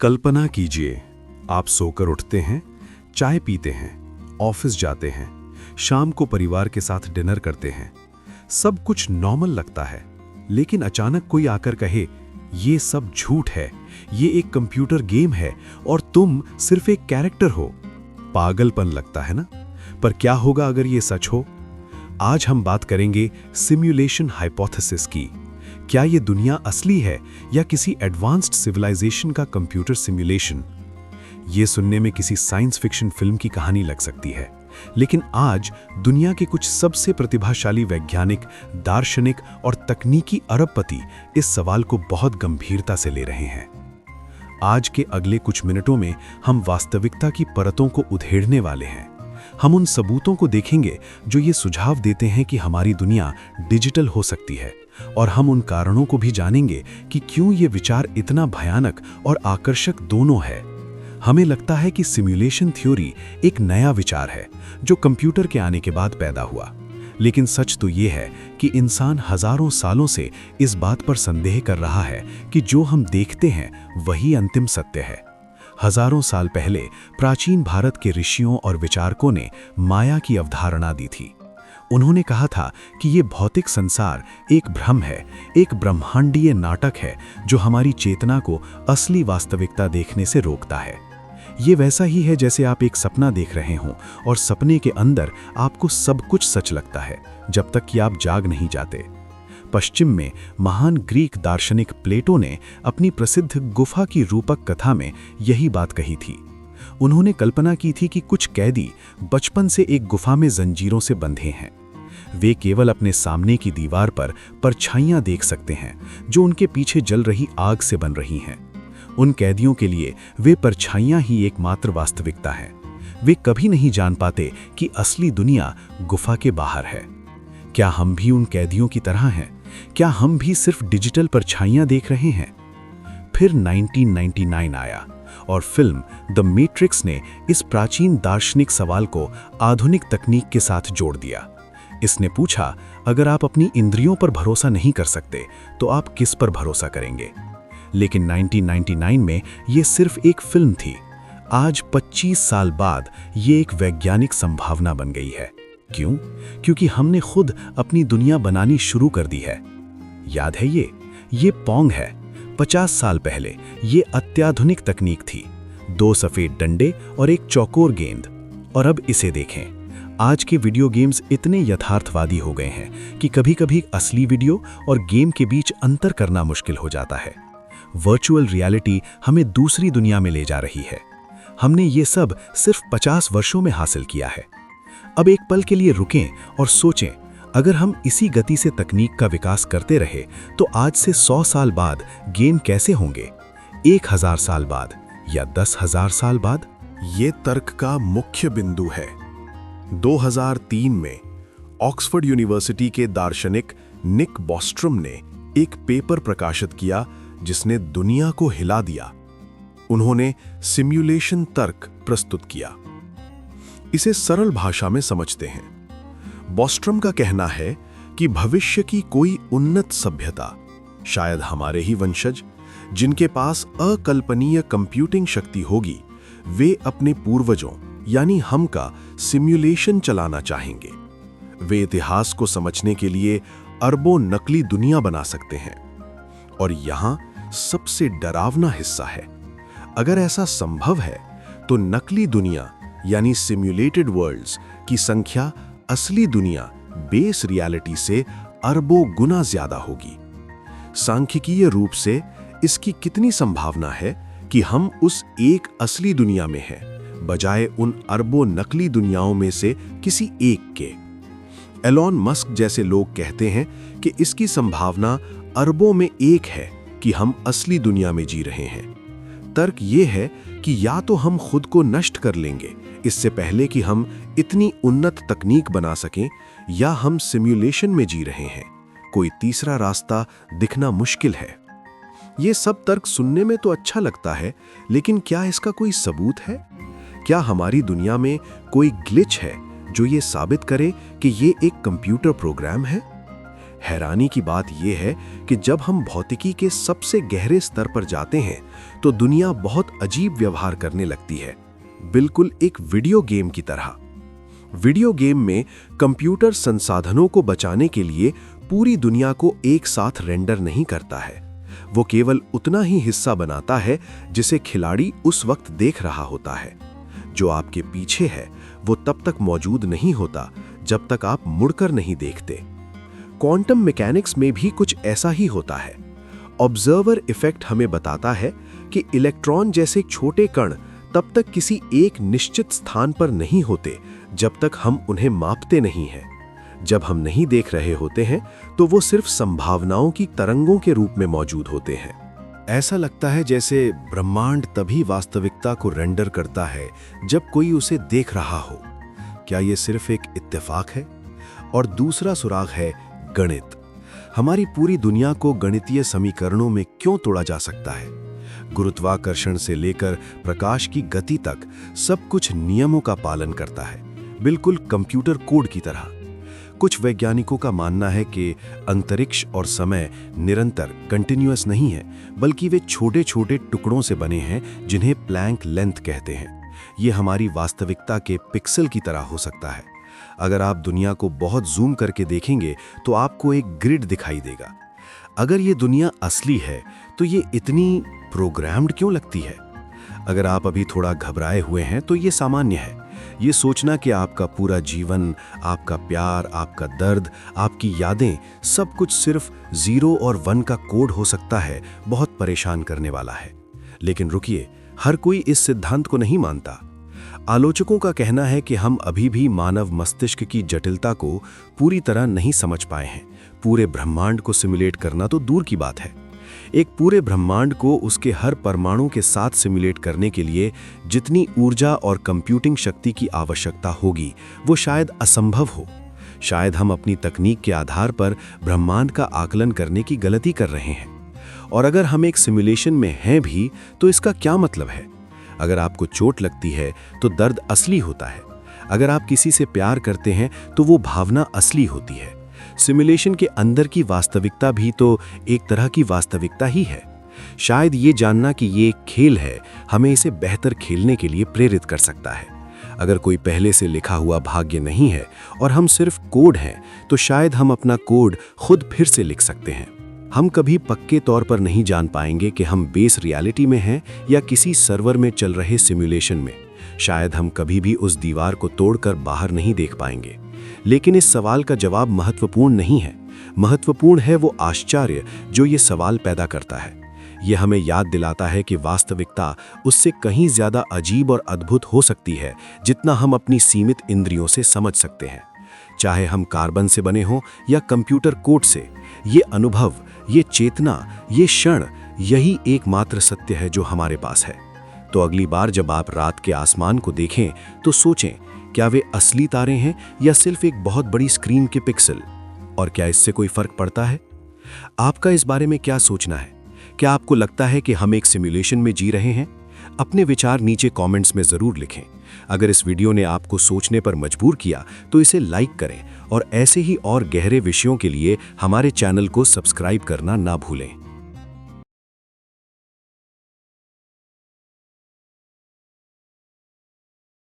कल्पना कीजिए, आप सोकर उठते हैं, चाय पीते हैं, ऑफिस जाते हैं, शाम को परिवार के साथ डिनर करते हैं। सब कुछ नॉर्मल लगता है, लेकिन अचानक कोई आकर कहे, ये सब झूठ है, ये एक कंप्यूटर गेम है और तुम सिर्फ एक कैरेक्टर हो। पागलपन लगता है ना? पर क्या होगा अगर ये सच हो? आज हम बात करेंगे सिमुलेशन हाइपोथेसिस की। क्या ये दुनिया असली है या किसी एडवांस्ड सिविलाइजेशन का कंप्यूटर सिमुलेशन? ये सुनने में किसी साइंस फिक्शन फिल्म की कहानी लग सकती है, लेकिन आज दुनिया के कुछ सबसे प्रतिभाशाली वैज्ञानिक, दार्शनिक और तकनीकी अरबपति इस सवाल को बहुत गंभीरता से ले रहे हैं। आज के अगले कुछ मिनटों में हम वास्तविकता की परतों को उधेड़ने वाले हैं। हम उन सबूतों को देखेंगे जो ये सुझाव देते हैं कि हमारी दुनिया डिजिटल हो सकती है, और हम उन कारणों को भी जानेंगे कि क्यों ये विचार इतना भयानक और आकर्षक दोनों है। हमें लगता है कि सिमुलेशन थ्योरी एक नया विचार है जो कंप्यूटर के आने के बाद पैदा हुआ, लेकिन सच तो ये है कि इंसान हजारों सालों से इस बात पर संदेह कर रहा है कि जो हम देखते हैं वही अंतिम सत्य है। हजारों साल पहले प्राचीन भारत के ऋषियों और विचारकों ने माया की अवधारणा दी थी। उन्होंने कहा था कि ये भौतिक संसार एक भ्रम है, एक ब्रह्मांडीय नाटक है जो हमारी चेतना को असली वास्तविकता देखने से रोकता है। ये वैसा ही है जैसे आप एक सपना देख रहे हों और सपने के अंदर आपको सब कुछ सच लगता है जब तक कि आप जाग नहीं जाते। पश्चिम में महान ग्रीक दार्शनिक प्लेटो ने अपनी प्रसिद्ध गुफा की रूपक कथा में यही बात कही थी। उन्होंने कल्पना की थी कि कुछ कैदी बचपन से एक गुफा में जंजीरों से बंधे हैं। वे केवल अपने सामने की दीवार पर परछाइयां देख सकते हैं जो उनके पीछे जल रही आग से बन रही हैं। उन कैदियों के लिए वे परछाइयां ही एकमात्र वास्तविकता है। वे कभी नहीं जान पाते कि असली दुनिया गुफा के बाहर है। क्या हम भी उन कैदियों की तरह हैं? क्या हम भी सिर्फ डिजिटल परछाइयां देख रहे हैं? फिर 1999 आया और फिल्म द मैट्रिक्स ने इस प्राचीन दार्शनिक सवाल को आधुनिक तकनीक के साथ जोड़ दिया। इसने पूछा, अगर आप अपनी इंद्रियों पर भरोसा नहीं कर सकते तो आप किस पर भरोसा करेंगे? लेकिन 1999 में ये सिर्फ एक फिल्म थी। आज 25 साल बाद ये एक वैज्ञानिक संभावना बन गई है। क्यों? क्योंकि हमने खुद अपनी दुनिया बनानी शुरू कर दी है। याद है ये पोंग है। 50 साल पहले ये अत्याधुनिक तकनीक थी, 2 सफेद डंडे और एक चौकोर गेंद। और अब इसे देखें, आज के वीडियो गेम्स इतने यथार्थवादी हो गए हैं कि कभी-कभी असली वीडियो और गेम के बीच अंतर करना मुश्किल हो जाता है। वर्चुअल रियलिटी हमें दूसरी दुनिया में ले जा रही है। हमने ये सब सिर्फ 50 वर्षों में हासिल किया है। अब एक पल के लिए रुकें और सोचें, अगर हम इसी गति से तकनीक का विकास करते रहे तो आज से 100 साल बाद गेम कैसे होंगे? 1000 साल बाद या 10,000 साल बाद? ये तर्क का मुख्य बिंदु है। 2003 में ऑक्सफोर्ड यूनिवर्सिटी के दार्शनिक निक बॉस्ट्रम ने एक पेपर प्रकाशित किया जिसने दुनिया को हिला दिया। उन्होंने सिमुलेशन तर्क प्रस्तुत किया। इसे सरल भाषा में समझते हैं। बॉस्ट्रम का कहना है कि भविष्य की कोई उन्नत सभ्यता, शायद हमारे ही वंशज, जिनके पास अकल्पनीय कंप्यूटिंग शक्ति होगी, वे अपने पूर्वजों यानी हम का सिमुलेशन चलाना चाहेंगे। वे इतिहास को समझने के लिए अरबों नकली दुनिया बना सकते हैं। और यहां सबसे डरावना हिस्सा है, अगर ऐसा संभव है तो नकली दुनिया यानी सिम्युलेटेड वर्ल्ड्स की संख्या असली दुनिया बेस रियलिटी से अरबों गुना ज्यादा होगी। सांख्यिकीय रूप से इसकी कितनी संभावना है कि हम उस एक असली दुनिया में हैं बजाय उन अरबों नकली दुनियाओं में से किसी एक के। एलॉन मस्क जैसे लोग कहते हैं कि इसकी संभावना अरबों में एक है कि हम असली दुनिया में जी रहे हैं। तर्क ये है कि या तो हम खुद को नष्ट कर लेंगे इससे पहले कि हम इतनी उन्नत तकनीक बना सकें, या हम सिमुलेशन में जी रहे हैं। कोई तीसरा रास्ता दिखना मुश्किल है। ये सब तर्क सुनने में तो अच्छा लगता है, लेकिन क्या इसका कोई सबूत है? क्या हमारी दुनिया में कोई ग्लिच है जो ये साबित करे कि ये एक कंप्यूटर प्रोग्राम है? हैरानी की बात यह है कि जब हम भौतिकी के सबसे गहरे स्तर पर जाते हैं तो दुनिया बहुत अजीब व्यवहार करने लगती है, बिल्कुल एक वीडियो गेम की तरह। वीडियो गेम में कंप्यूटर संसाधनों को बचाने के लिए पूरी दुनिया को एक साथ रेंडर नहीं करता है। वो केवल उतना ही हिस्सा बनाता है जिसे खिलाड़ी उस वक्त देख रहा होता है। जो आपके पीछे है वो तब तक मौजूद नहीं होता जब तक आप मुड़कर नहीं देखते। क्वांटम मैकेनिक्स में भी कुछ ऐसा ही होता है। ऑब्जर्वर इफेक्ट हमें बताता है कि इलेक्ट्रॉन जैसे छोटे कण तब तक किसी एक निश्चित स्थान पर नहीं होते जब तक हम उन्हें मापते नहीं हैं। जब हम नहीं देख रहे होते हैं तो वो सिर्फ संभावनाओं की तरंगों के रूप में मौजूद होते हैं। ऐसा लगता है जैसे ब्रह्मांड तभी वास्तविकता को रेंडर करता है जब कोई उसे देख रहा हो। क्या ये सिर्फ एक इत्तेफाक है? और दूसरा सुराग है गणित। हमारी पूरी दुनिया को गणितीय समीकरणों में क्यों तोड़ा जा सकता है? गुरुत्वाकर्षण से लेकर प्रकाश की गति तक सब कुछ नियमों का पालन करता है, बिल्कुल कंप्यूटर कोड की तरह। कुछ वैज्ञानिकों का मानना है कि अंतरिक्ष और समय निरंतर कंटिन्यूअस नहीं है, बल्कि वे छोटे छोटे टुकड़ों से बने हैं जिन्हें प्लैंक लेंथ कहते हैं। ये हमारी वास्तविकता के पिक्सल की तरह हो सकता है। अगर आप दुनिया को बहुत जूम करके देखेंगे तो आपको एक ग्रिड दिखाई देगा। अगर ये दुनिया असली है तो ये इतनी प्रोग्राम्ड क्यों लगती है? अगर आप अभी थोड़ा घबराए हुए हैं तो ये सामान्य है। ये सोचना कि आपका पूरा जीवन, आपका प्यार, आपका दर्द, आपकी यादें, सब कुछ सिर्फ 0 और 1 का कोड हो सकता है, बहुत परेशान करने वाला है। लेकिन रुकिए, हर कोई इस सिद्धांत को नहीं मानता। आलोचकों का कहना है कि हम अभी भी मानव मस्तिष्क की जटिलता को पूरी तरह नहीं समझ पाए हैं। पूरे ब्रह्मांड को सिमुलेट करना तो दूर की बात है। एक पूरे ब्रह्मांड को उसके हर परमाणु के साथ सिमुलेट करने के लिए जितनी ऊर्जा और कंप्यूटिंग शक्ति की आवश्यकता होगी वो शायद असंभव हो। शायद हम अपनी तकनीक के आधार पर ब्रह्मांड का आकलन करने की गलती कर रहे हैं। और अगर हम एक सिमुलेशन में हैं भी तो इसका क्या मतलब है? अगर आपको चोट लगती है तो दर्द असली होता है। अगर आप किसी से प्यार करते हैं तो वो भावना असली होती है। सिमुलेशन के अंदर की वास्तविकता भी तो एक तरह की वास्तविकता ही है। शायद ये जानना कि ये एक खेल है हमें इसे बेहतर खेलने के लिए प्रेरित कर सकता है। अगर कोई पहले से लिखा हुआ भाग्य नहीं है और हम सिर्फ कोड हैं, तो शायद हम अपना कोड खुद फिर से लिख सकते हैं। हम कभी पक्के तौर पर नहीं जान पाएंगे कि हम बेस रियलिटी में हैं या किसी सर्वर में चल रहे सिमुलेशन में। शायद हम कभी भी उस दीवार को तोड़कर बाहर नहीं देख पाएंगे। लेकिन इस सवाल का जवाब महत्वपूर्ण नहीं है। महत्वपूर्ण है वो आश्चर्य जो ये सवाल पैदा करता है। यह हमें याद दिलाता है कि वास्तविकता उससे कहीं ज्यादा अजीब और अद्भुत हो सकती है जितना हम अपनी सीमित इंद्रियों से समझ सकते हैं। चाहे हम कार्बन से बने हों या कंप्यूटर कोड से, ये अनुभव, ये चेतना, ये क्षण, यही एकमात्र सत्य है जो हमारे पास है। तो अगली बार जब आप रात के आसमान को देखें तो सोचें, क्या वे असली तारे हैं या सिर्फ एक बहुत बड़ी स्क्रीन के पिक्सल? और क्या इससे कोई फर्क पड़ता है? आपका इस बारे में क्या सोचना है? क्या आपको लगता है कि हम एक सिमुलेशन में जी रहे हैं? अपने विचार नीचे कमेंट्स में जरूर लिखें। अगर इस वीडियो ने आपको सोचने पर मजबूर किया तो इसे लाइक करें और ऐसे ही और गहरे विषयों के लिए हमारे चैनल को सब्सक्राइब करना ना भूलें।